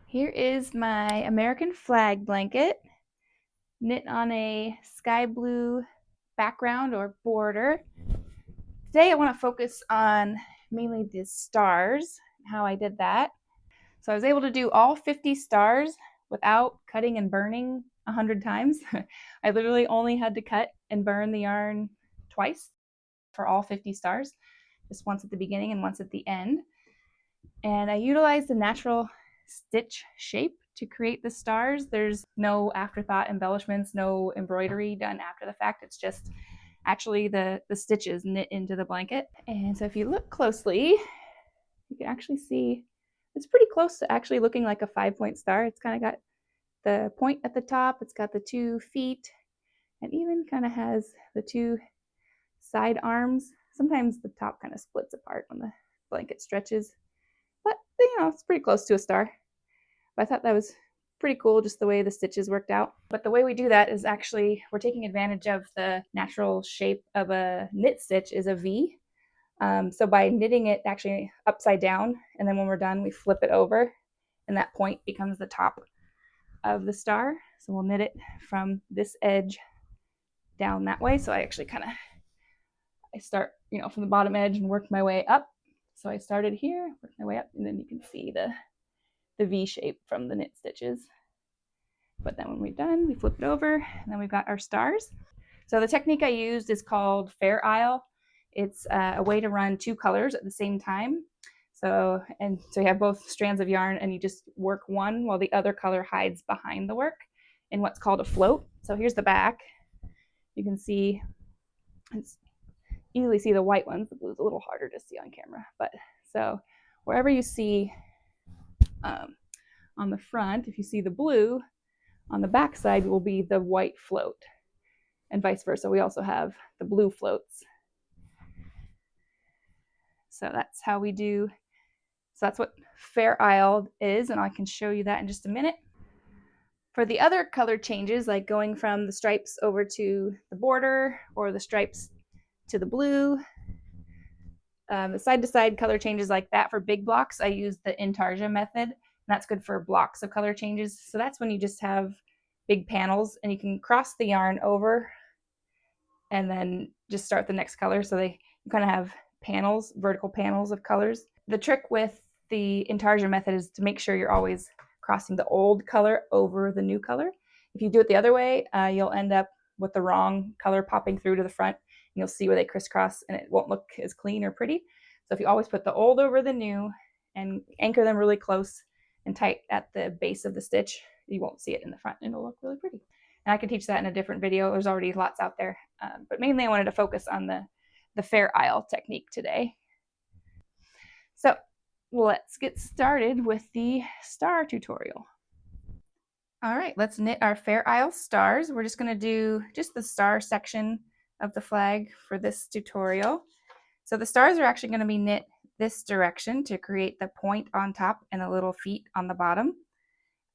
Here is my American flag blanket, knit on a sky blue background or border. Today I want to focus on mainly the stars, how I did that. So I was able to do all 50 stars without cutting and burning 100 times. I literally only had to cut and burn the yarn twice for all 50 stars, just once at the beginning and once at the end. And I utilized the natural stitch shape to create the stars. There's no afterthought embellishments, no embroidery done after the fact. It's just actually the stitches knit into the blanket. And so if you look closely, you can actually see it's pretty close to actually looking like a 5-point star. It's kind of got the point at the top, it's got the 2 feet, and even kind of has the 2 side arms. Sometimes the top kind of splits apart when the blanket stretches, but it's pretty close to a star. But I thought that was pretty cool, just the way the stitches worked out. But the way we do that is actually we're taking advantage of the natural shape of a knit stitch is a V. So by knitting it actually upside down, and then when we're done, we flip it over, and that point becomes the top of the star. So we'll knit it from this edge down that way. So I actually I start, from the bottom edge and work my way up. So I started here, work my way up, and then you can see the V shape from the knit stitches. But then when we're done, we flip it over, and then we've got our stars. So the technique I used is called Fair Isle. It's a way to run 2 colors at the same time. So you have both strands of yarn, and you just work one while the other color hides behind the work in what's called a float. So here's the back. You can see, it's easily see the white ones. The blue's a little harder to see on camera, but so wherever you see on the front, if you see the blue, on the back side will be the white float, and vice versa. We also have the blue floats. So that's how we do. So that's what Fair Isle is, and I can show you that in just a minute. For the other color changes, like going from the stripes over to the border or the stripes to the blue, the side-to-side color changes like that for big blocks, I use the intarsia method, and that's good for blocks of color changes. So that's when you just have big panels, and you can cross the yarn over and then just start the next color. So you kind of have panels, vertical panels of colors. The trick with the intarsia method is to make sure you're always crossing the old color over the new color. If you do it the other way, you'll end up with the wrong color popping through to the front. And you'll see where they crisscross, and it won't look as clean or pretty. So if you always put the old over the new and anchor them really close and tight at the base of the stitch, you won't see it in the front, and it'll look really pretty. And I could teach that in a different video. There's already lots out there. But mainly I wanted to focus on the Fair Isle technique today. So let's get started with the star tutorial. All right, let's knit our Fair Isle stars. We're just going to do just the star section of the flag for this tutorial. So the stars are actually going to be knit this direction to create the point on top and the little feet on the bottom.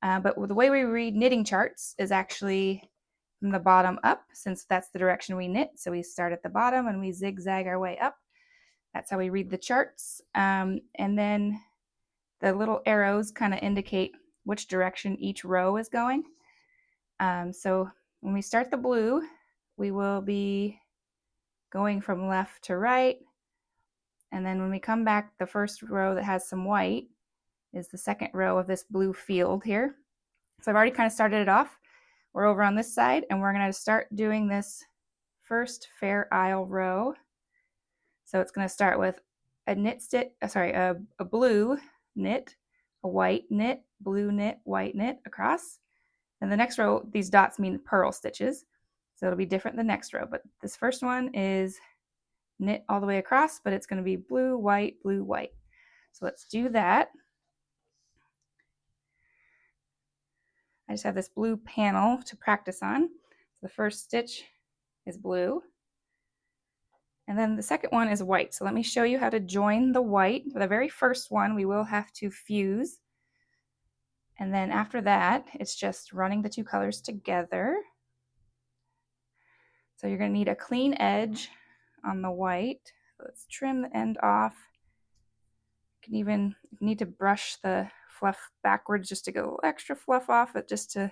But the way we read knitting charts is actually from the bottom up, since that's the direction we knit. So we start at the bottom and we zigzag our way up. That's how we read the charts. And then the little arrows kind of indicate which direction each row is going. So when we start the blue, we will be going from left to right. And then when we come back, the first row that has some white is the second row of this blue field here. So I've already kind of started it off. We're over on this side, and we're going to start doing this first Fair Isle row. So it's going to start with a knit stitch, a blue knit, a white knit, blue knit, white knit across. And the next row, these dots mean purl stitches. So it'll be different the next row. But this first one is knit all the way across, but it's going to be blue, white, blue, white. So let's do that. I just have this blue panel to practice on. So the first stitch is blue. And then the second one is white. So let me show you how to join the white. For the very first one, we will have to fuse. And then after that, it's just running the 2 colors together. So you're going to need a clean edge on the white. So let's trim the end off. You can even need to brush the fluff backwards just to get a little extra fluff off it, just to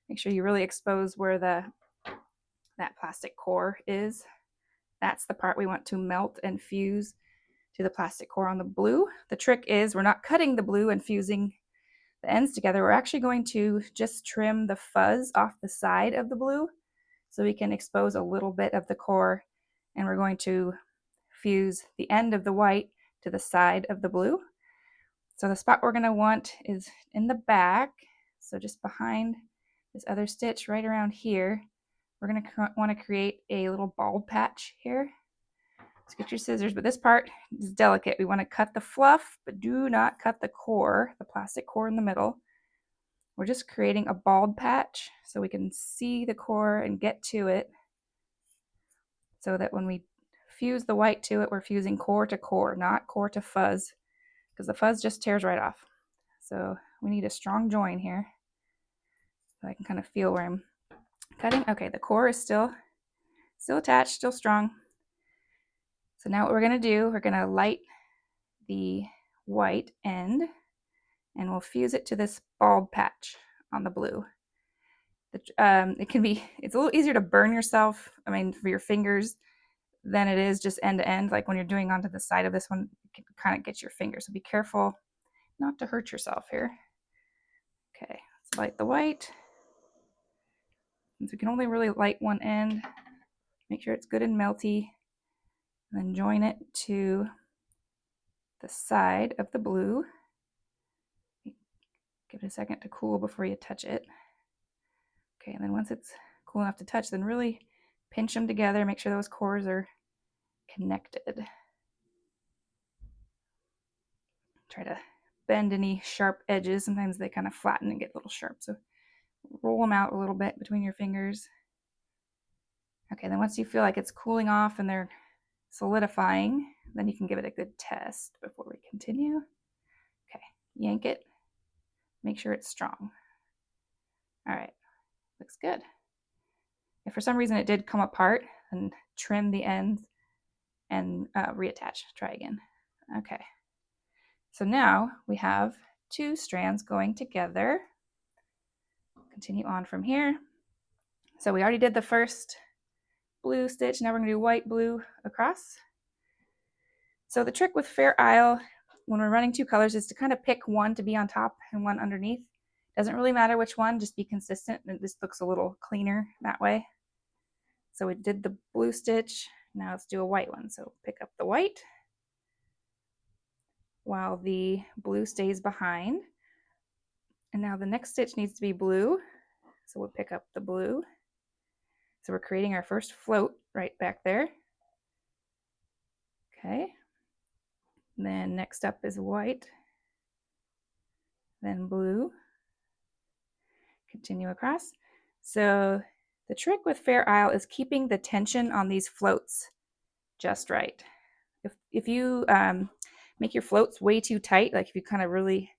make sure you really expose where that plastic core is. That's the part we want to melt and fuse to the plastic core on the blue. The trick is we're not cutting the blue and fusing the ends together. We're actually going to just trim the fuzz off the side of the blue so we can expose a little bit of the core, and we're going to fuse the end of the white to the side of the blue. So the spot we're going to want is in the back, so just behind this other stitch right around here. We're going to want to create a little bald patch here. So get your scissors, but this part is delicate. We want to cut the fluff, but do not cut the core, the plastic core in the middle. We're just creating a bald patch so we can see the core and get to it, so that when we fuse the white to it, we're fusing core to core, not core to fuzz, because the fuzz just tears right off. So we need a strong join here so I can kind of feel where I'm cutting. Okay, the core is still attached, still strong. So now what we're going to do, we're going to light the white end and we'll fuse it to this bald patch on the blue. It's a little easier to burn yourself, for your fingers, than it is just end to end. Like when you're doing onto the side of this one, you can kind of get your fingers. So be careful not to hurt yourself here. Okay, let's light the white. Since we can only really light one end, make sure it's good and melty, and then join it to the side of the blue. Give it a second to cool before you touch it. Okay, and then once it's cool enough to touch, then really pinch them together, make sure those cores are connected. Try to bend any sharp edges. Sometimes they kind of flatten and get a little sharp, so roll them out a little bit between your fingers. Okay, then once you feel like it's cooling off and they're solidifying, then you can give it a good test before we continue. Okay, yank it, make sure it's strong. All right, looks good. If for some reason it did come apart, then trim the ends and reattach. Try again. Okay, so now we have two strands going together. Continue on from here. So we already did the first blue stitch. Now we're going to do white, blue across. So the trick with Fair Isle when we're running two colors is to kind of pick one to be on top and one underneath. Doesn't really matter which one, just be consistent. And this looks a little cleaner that way. So we did the blue stitch. Now let's do a white one. So pick up the white while the blue stays behind. And now the next stitch needs to be blue. So we'll pick up the blue. So we're creating our first float right back there. Okay. Then next up is white, then blue. Continue across. So the trick with Fair Isle is keeping the tension on these floats just right. If you make your floats way too tight, like if you kind of really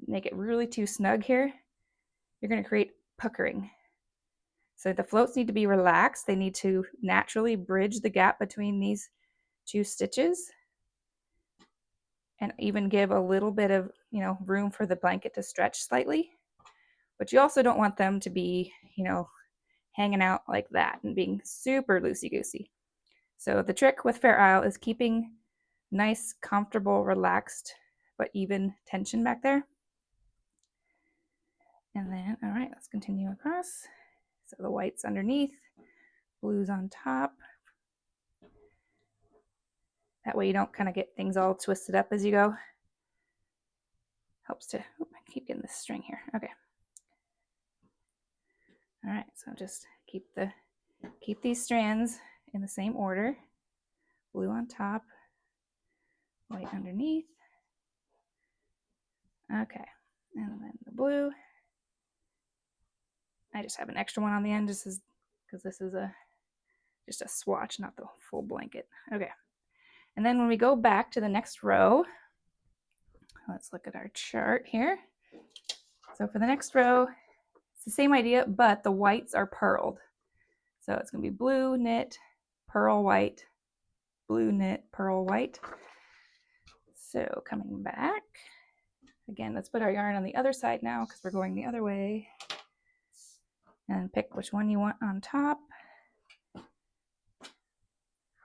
make it really too snug here, you're going to create puckering. So the floats need to be relaxed. They need to naturally bridge the gap between these two stitches and even give a little bit of, room for the blanket to stretch slightly. But you also don't want them to be, hanging out like that and being super loosey-goosey. So the trick with Fair Isle is keeping nice, comfortable, relaxed, but even tension back there. And then, all right, let's continue across. So the white's underneath, blue's on top. That way you don't kind of get things all twisted up as you go. Helps to, I keep getting this string here. Okay. All right, so just keep these strands in the same order. Blue on top, white underneath. Okay, and then the blue. I just have an extra one on the end just because this is just a swatch, not the full blanket. Okay, and then when we go back to the next row, let's look at our chart here. So for the next row, it's the same idea, but the whites are purled. So it's going to be blue, knit, purl, white, blue, knit, purl, white. So coming back, Again, let's put our yarn on the other side now because we're going the other way. And pick which one you want on top for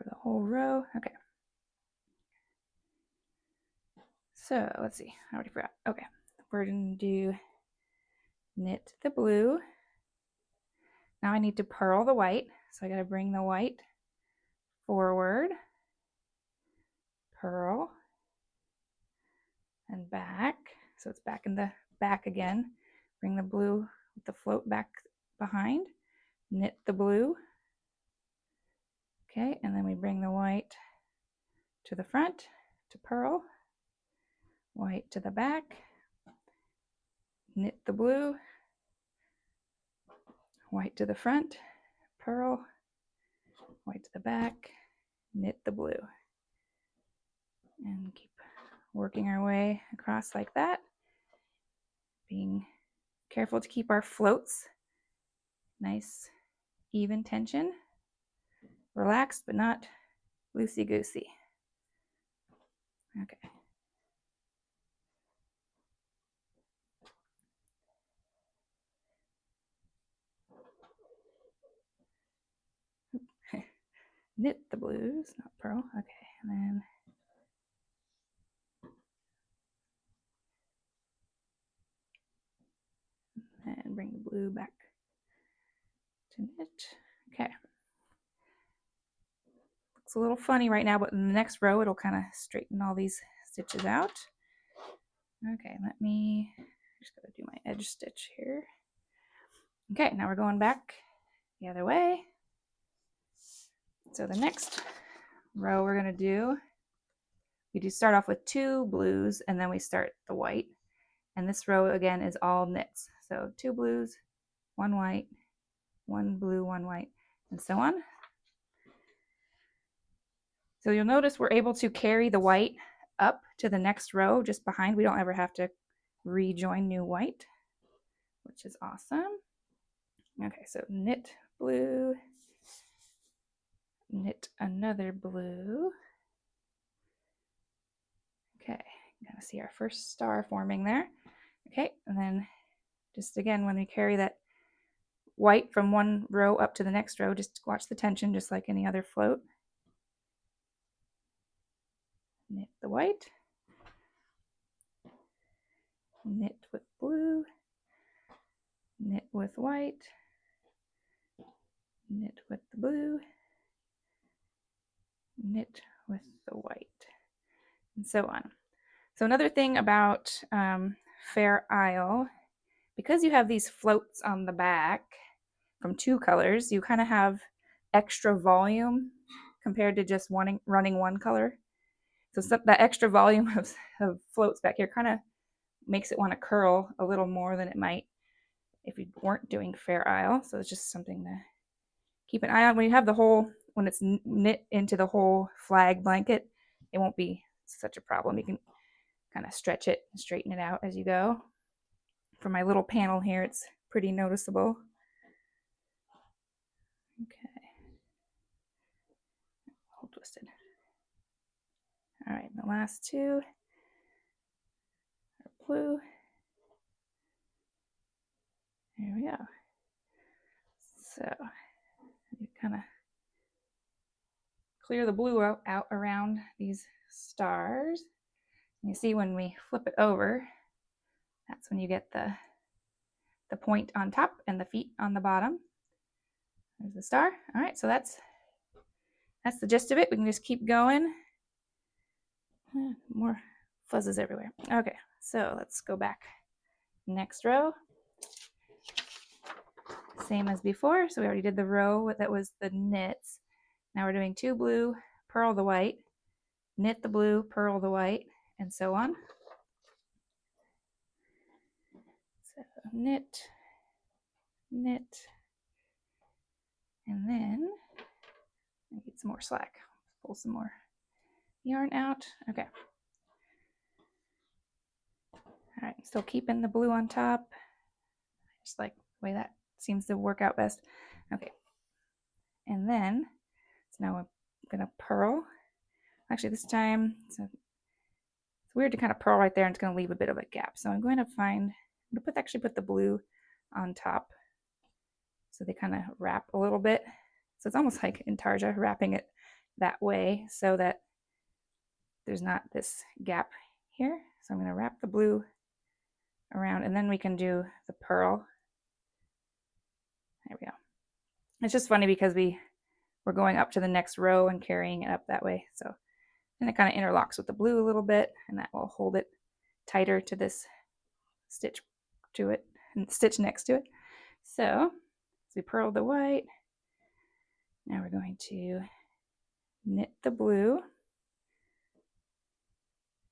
the whole row. Okay. So let's see, I already forgot. Okay, we're gonna do knit the blue. Now I need to purl the white. So I gotta bring the white forward, purl, and back. So it's back in the back again. Bring the blue with the float back behind, knit the blue. Okay, and then we bring the white to the front to purl, white to the back, knit the blue, white to the front, purl, white to the back, knit the blue. And keep working our way across like that, being careful to keep our floats nice, even tension, relaxed but not loosey-goosey. Okay. Knit the blues, not purl. Okay, and bring the blue back to knit. Okay. Looks a little funny right now, but in the next row it'll kind of straighten all these stitches out. Okay, let me just gotta do my edge stitch here. Okay, now we're going back the other way. So the next row we're gonna do, we do start off with 2 blues and then we start the white. And this row again is all knits. So 2 blues, 1 white, 1 blue, 1 white, and so on. So you'll notice we're able to carry the white up to the next row just behind. We don't ever have to rejoin new white, which is awesome. Okay, so knit blue, knit another blue. Okay, you gotta see our first star forming there. Okay, and then just again, when we carry that white from one row up to the next row, just watch the tension, just like any other float. Knit the white, knit with blue, knit with white, knit with the blue, knit with the white, and so on. So another thing about Fair Isle, because you have these floats on the back from 2 colors, you kind of have extra volume compared to just running one color. So that extra volume of floats back here kind of makes it want to curl a little more than it might if you weren't doing Fair Isle. So it's just something to keep an eye on. When you have the whole, when it's knit into the whole flag blanket, it won't be such a problem. You can kind of stretch it and straighten it out as you go. For my little panel here, it's pretty noticeable. Okay. Hold twisted. All right, the last 2 are blue. There we go. So you kind of clear the blue out around these stars. And you see when we flip it over, that's when you get the point on top and the feet on the bottom. There's the star. All right, so that's the gist of it. We can just keep going. More fuzzes everywhere. Okay, so let's go back. Next row. Same as before. So we already did the row that was the knits. Now we're doing 2 blue, purl the white, knit the blue, purl the white, and so on. So knit, knit, and then I need some more slack. Pull some more yarn out. Okay. All right, still keeping the blue on top. Just like the way that seems to work out best. Okay. And then, so now I'm gonna purl. Actually, this time, so weird to kind of purl right there, and it's going to leave a bit of a gap. So I'm going to actually put the blue on top so they kind of wrap a little bit. So it's almost like intarsia, wrapping it that way so that there's not this gap here. So I'm going to wrap the blue around, and then we can do the pearl. There we go. It's just funny because we're going up to the next row and carrying it up that way. So then it kind of interlocks with the blue a little bit, and that will hold it tighter to this stitch to it and stitch next to it. So we purled the white. Now we're going to knit the blue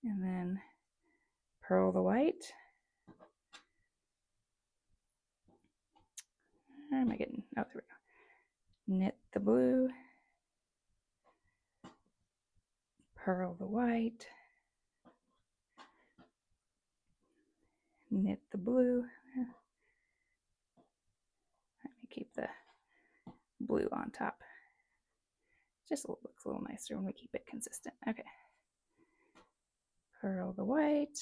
and then purl the white. Where am I getting? Oh, there we go. Knit the blue, purl the white, knit the blue. Let me keep the blue on top. Just looks a little nicer when we keep it consistent. Okay. Purl the white,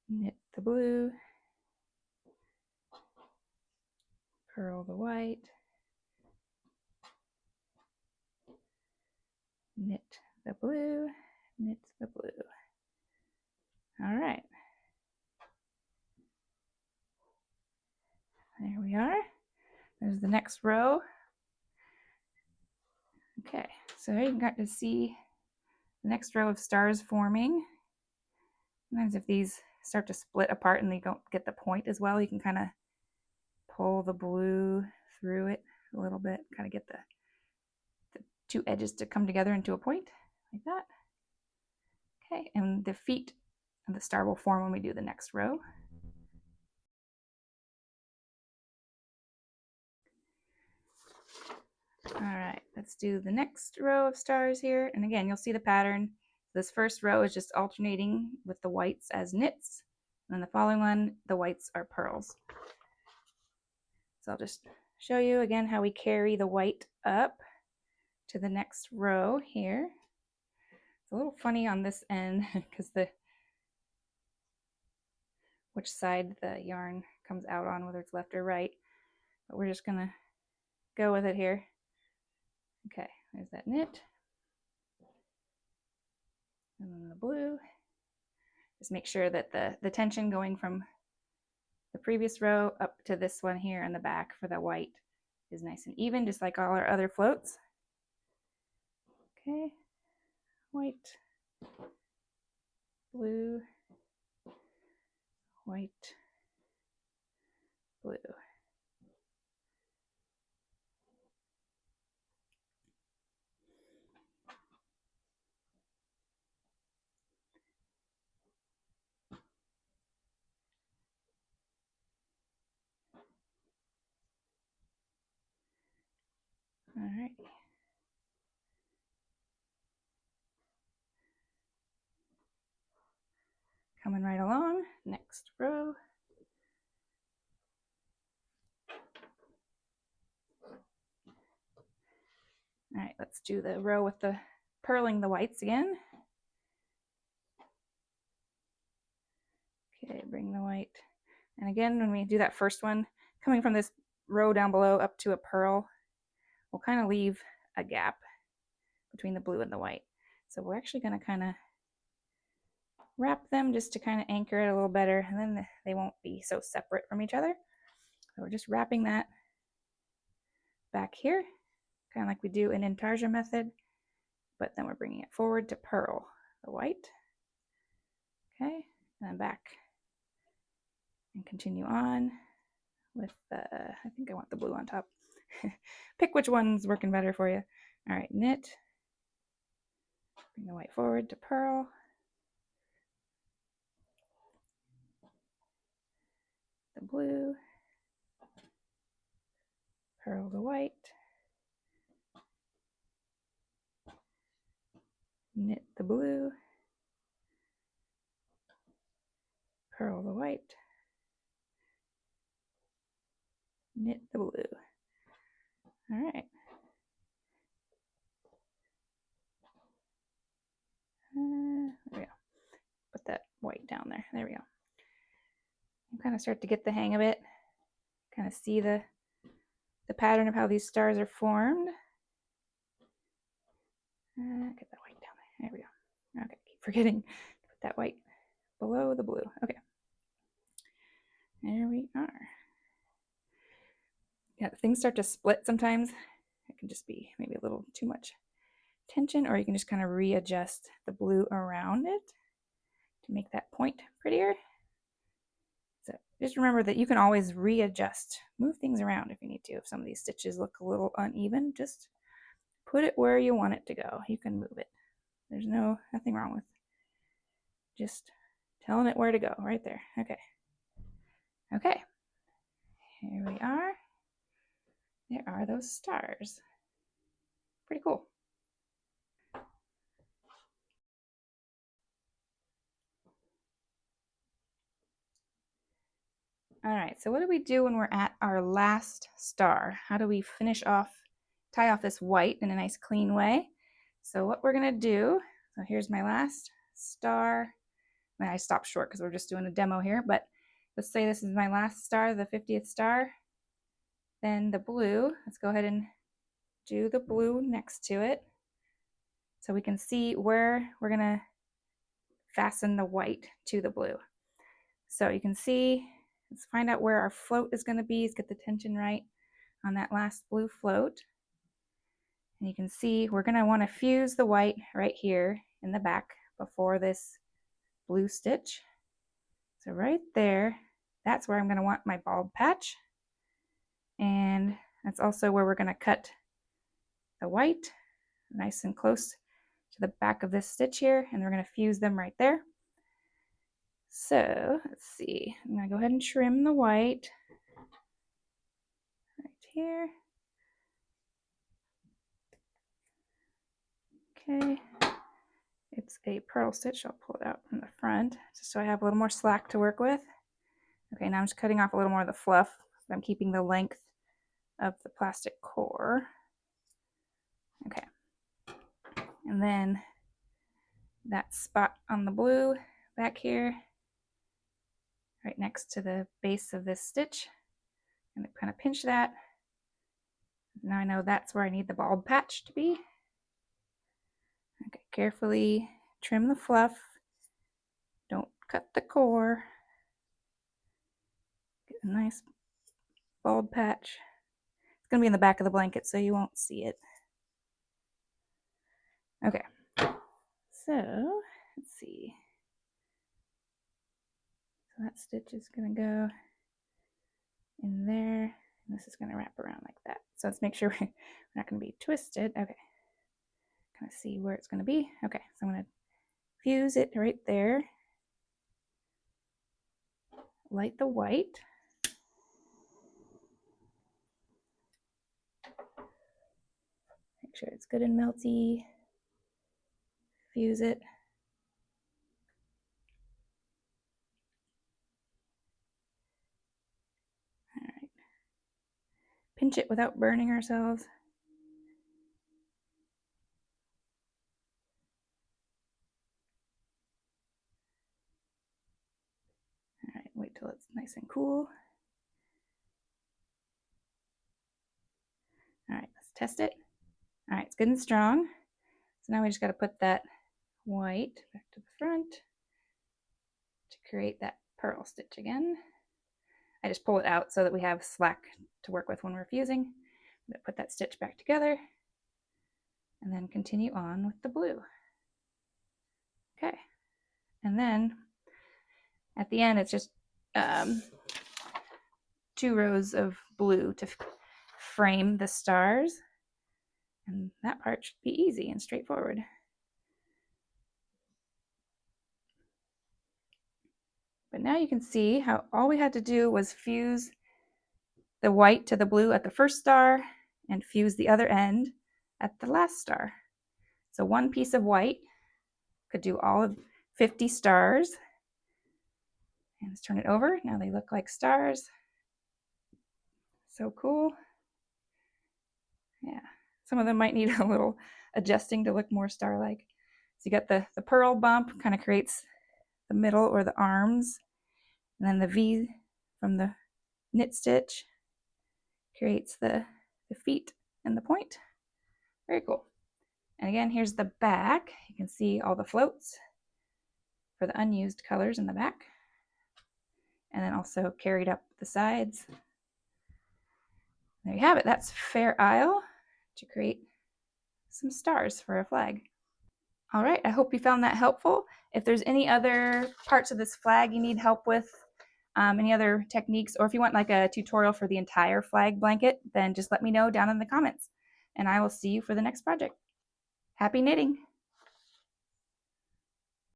knit the blue, purl the white, knit the blue, knit the blue. All right. There we are. There's the next row. Okay, so you got to see the next row of stars forming. Sometimes if these start to split apart and they don't get the point as well, you can kind of pull the blue through it a little bit, kind of get the two edges to come together into a point, like that. Okay, and the feet of the star will form when we do the next row. All right, let's do the next row of stars here. And again, you'll see the pattern. This first row is just alternating with the whites as knits. And then the following one, the whites are pearls. So I'll just show you again how we carry the white up to the next row here. It's a little funny on this end because which side the yarn comes out on, whether it's left or right. But we're just gonna go with it here. Okay, there's that knit. And then the blue. Just make sure that the tension going from the previous row up to this one here in the back for the white is nice and even, just like all our other floats. Okay, white, blue, white, blue. All right. Coming right along, next row. All right, let's do the row with the purling the whites again. Okay, bring the white. And again, when we do that first one, coming from this row down below up to a purl, we'll kind of leave a gap between the blue and the white. So we're actually going to kind of wrap them just to kind of anchor it a little better, and then they won't be so separate from each other. So we're just wrapping that back here, kind of like we do in intarsia method, but then we're bringing it forward to purl the white. Okay, and then back and continue on with the, I think I want the blue on top. Pick which one's working better for you. All right, knit, bring the white forward to purl. The blue, purl the white, knit the blue, purl the white, knit the blue. All right. There we go. Put that white down there. There we go. You kind of start to get the hang of it. Kind of see the pattern of how these stars are formed. Get that white down there. There we go. Okay, keep forgetting to put that white below the blue. Okay. There we are. Yeah, things start to split sometimes. It can just be maybe a little too much tension, or you can just kind of readjust the blue around it to make that point prettier. So just remember that you can always readjust, move things around if you need to. If some of these stitches look a little uneven, just put it where you want it to go. You can move it. There's nothing wrong with just telling it where to go right there. Okay. Okay. Here we are. There are those stars. Pretty cool. All right, so what do we do when we're at our last star? How do we finish off, tie off this white in a nice clean way? So what we're gonna do, so here's my last star. I stopped short because we're just doing a demo here, but let's say this is my last star, the 50th star. Then the blue, let's go ahead and do the blue next to it so we can see where we're gonna fasten the white to the blue. So you can see, let's find out where our float is going to be. Let's get the tension right on that last blue float. And you can see we're going to want to fuse the white right here in the back before this blue stitch. So right there, that's where I'm going to want my bulb patch. And that's also where we're going to cut the white nice and close to the back of this stitch here. And we're going to fuse them right there. So let's see, I'm going to go ahead and trim the white right here. Okay, it's a purl stitch. I'll pull it out from the front just so I have a little more slack to work with. Okay, now I'm just cutting off a little more of the fluff. I'm keeping the length of the plastic core. Okay, and then that spot on the blue back here, right next to the base of this stitch, I'm going to kind of pinch that. Now I know that's where I need the bulb patch to be. Okay, carefully trim the fluff. Don't cut the core. Get a nice bulb patch. It's going to be in the back of the blanket so you won't see it. Okay, so let's see. So that stitch is going to go in there, and this is going to wrap around like that. So let's make sure we're not going to be twisted. Okay, kind of see where it's going to be. Okay, so I'm going to fuse it right there. Light the white. Make sure it's good and melty. Fuse it. All right. Pinch it without burning ourselves. All right, wait till it's nice and cool. All right, let's test it. All right, it's good and strong. So now we just got to put that white back to the front to create that purl stitch again. I just pull it out so that we have slack to work with when we're fusing. Put that stitch back together and then continue on with the blue. Okay, and then at the end it's just 2 rows of blue to frame the stars, and that part should be easy and straightforward. But now you can see how all we had to do was fuse the white to the blue at the first star and fuse the other end at the last star. So one piece of white could do all of 50 stars. And let's turn it over. Now they look like stars. So cool. Yeah, some of them might need a little adjusting to look more star-like. So you got the purl bump, kind of creates the middle or the arms, and then the V from the knit stitch creates the feet and the point. Very cool. And again, here's the back. You can see all the floats for the unused colors in the back, and then also carried up the sides. There you have it. That's Fair Isle to create some stars for a flag. All right, I hope you found that helpful. If there's any other parts of this flag you need help with, any other techniques, or if you want like a tutorial for the entire flag blanket, then just let me know down in the comments, and I will see you for the next project. Happy knitting!